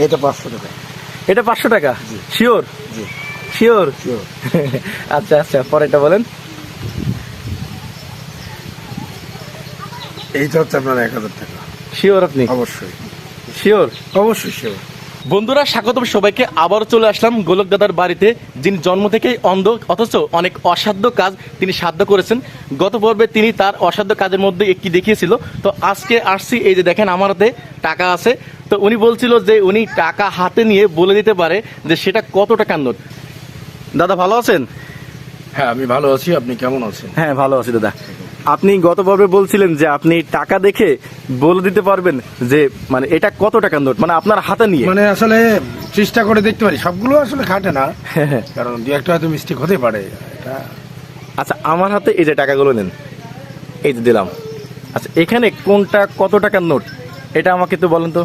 এটা 500 টাকা। এটা 500 টাকা? জি। শিওর? জি শিওর? শিওর। আচ্ছা আচ্ছা, পরেরটা বলেন। এইটা হচ্ছে আপনার 1000 টাকা। শিওর আপনি? অবশ্যই শিওর? অবশ্যই শিওর। বন্ধুরা স্বাগতম সবাইকে, আবারও চলে আসলাম গোলক দাদার বাড়িতে, যিনি জন্ম থেকেই অন্ধ অথচ অনেক অসাধ্য কাজ তিনি সাধ্য করেছেন। গত পর্বে তিনি তার অসাধ্য কাজের মধ্যে একটি দেখিয়েছিল, তো আজকে আসছি, এই যে দেখেন আমার হাতে টাকা আছে। তো উনি বলছিল যে উনি টাকা হাতে নিয়ে বলে দিতে পারে যে সেটা কত টাকার নোট। দাদা ভালো আছেন? হ্যাঁ আমি ভালো আছি, আপনি কেমন আছেন? হ্যাঁ ভালো আছি দাদা। আপনি গত পর্বে বলছিলেন যে আপনি টাকা দেখে বলে দিতে পারবেন যে মানে এটা কত টাকার নোট, মানে আপনার হাতে নিয়ে। মানে আসলে চেষ্টা করে দেখতে পারি, সবগুলো আসলে খাটে না, কারণ দু একটা হয়তো মিস্টেক হতে পারে এটা। আচ্ছা আমার হাতে এই যে টাকাগুলো নেন, এই যে দিলাম। আচ্ছা এখানে কোনটা কত টাকার নোট এটা আমাকে তো বলেন তো।